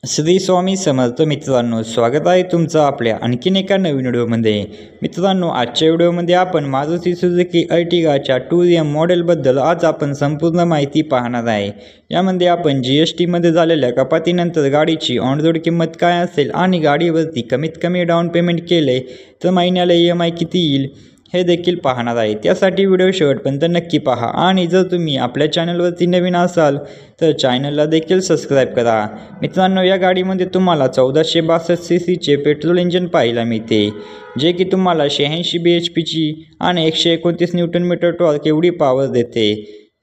श्री स्वामी समर्थ मित्रांनो, स्वागत आहे तुमचं आपल्या आणखीन एका नवीन व्हिडिओमध्ये। मित्रांनो, आजच्या व्हिडिओमध्ये आपण मारुती सुझुकी अर्टिगाच्या टुरियम मॉडेलबद्दल आज आपण संपूर्ण माहिती पाहणार आहे। यामध्ये आपण GST मध्ये झालेल्या कपातीनंतर गाडीची ऑन रोड किंमत काय असेल आणि गाडीवरती कमीत कमी डाऊन पेमेंट केले तर महिन्याला EMI किती येईल हे देखील पाहणार आहे। त्यासाठी व्हिडिओ शेवटपर्यंत नक्की पहा आणि जर तुम्ही आपल्या चॅनलवरती नवीन असाल तर चॅनलला देखील सबस्क्राइब करा। मित्रांनो, या गाडीमध्ये तुम्हाला 1462 सीसीचे पेट्रोल इंजिन पाहायला मिळते, जे की तुम्हाला 86 bhp ची आणि 129 न्यूटन मीटर टॉर्क एवढी पॉवर देते।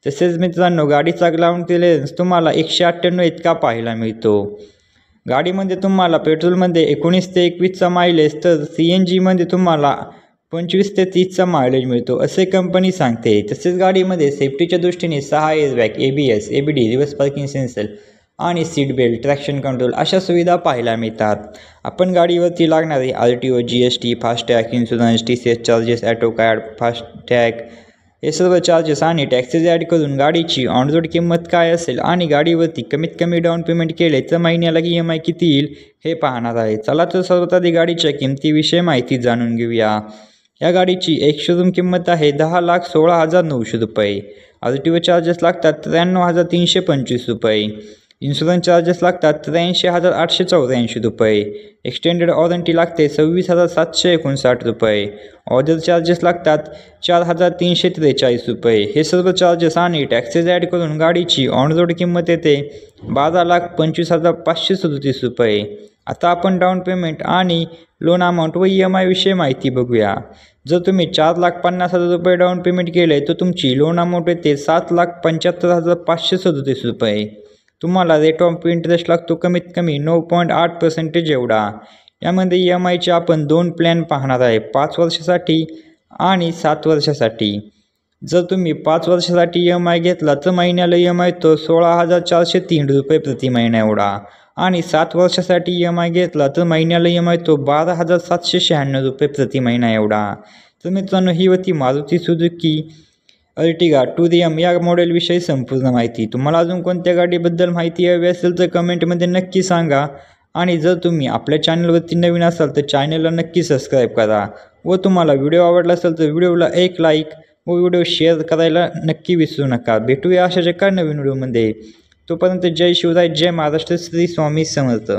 तसेच मित्रांनो, गाडीचा ग्राउंड क्लिअरन्स तुम्हाला 198 इतका पाहायला मिळतो। गाडीमध्ये तुम्हाला पेट्रोलमध्ये 19 ते 21 चा मायलेज तर CNG मध्ये तुम्हाला 25 ते 30 चा मायलेज मिळतो असे कंपनी सांगते। तसेच गाडीमध्ये सेफ्टीच्या दृष्टीने 6 airbag, ABS, ABD, reverse parking sensor आणि सीट बेल्ट, ट्रॅक्शन कंट्रोल अशा सुविधा पाहायला मिळतात। आपण गाडीवरती लागणारे RTO, GST, FASTag, insurance, TCS charges, auto card, FASTag हे सर्व चार्जेस आणि टॅक्सेस ॲड करून गाडीची ऑन रोड किंमत काय असेल आणि गाडीवरती कमीत कमी डाऊन पेमेंट केले तर महिन्याला EMI किती येईल हे पाहणार आहे। चला तर सर्वात आधी गाडीच्या किमतीविषयी माहिती जाणून घेऊया। या गाडीची एक शोरूम किंमत आहे 10,16,900 रुपये। RTO चार्जेस लागतात 93,325 रुपये। इन्शुरन्स चार्जेस लागतात 83,884 रुपये। एक्सटेंडेड वॉरंटी लागते 26,759 रुपये। ऑर्डर चार्जेस लागतात 4,343 रुपये। हे सर्व चार्जेस आणि टॅक्सेस ॲड करून गाडीची ऑन रोड किंमत येते 12,25,537 रुपये। आता आपण डाऊन पेमेंट आणि लोन अमाऊंट व EMI विषयी माहिती बघूया। जर तुम्ही 4,50,000 रुपये डाऊन पेमेंट केले तर तुमची लोन अमाऊंट येते 7,75,537 रुपये। तुम्हाला रेट ऑफ इंटरेस्ट लागतो कमीत कमी 9.8% एवढा। यामध्ये EMIचे आपण 2 प्लॅन पाहणार आहे, 5 वर्षासाठी आणि 7 वर्षासाठी। जर तुम्ही 5 वर्षासाठी EMI घेतला तर महिन्याला EMI तो 16,403 रुपये प्रति महिना एवढा आणि 7 वर्षासाठी EMI घेतला तर महिन्याला EMI तो 12,796 रुपये प्रति महिना एवढा। तर मित्रांनो, ही होती मारुती सुझुकी अर्टिगा टुरियम या मॉडेलविषयी संपूर्ण माहिती। तुम्हाला अजून कोणत्या गाडीबद्दल माहिती हवी असेल तर कमेंटमध्ये नक्की सांगा आणि जर तुम्ही आपल्या चॅनलवरती नवीन असाल तर चॅनलला नक्की सबस्क्राइब करा व तुम्हाला व्हिडिओ आवडला असेल तर व्हिडिओला एक लाईक व व्हिडिओ शेअर करायला नक्की विसरू नका। भेटूया अशाच एका नवीन व्हिडिओमध्ये। तोपर्यंत जय शिवराय, जय महाराष्ट्र, श्री स्वामी समर्थ।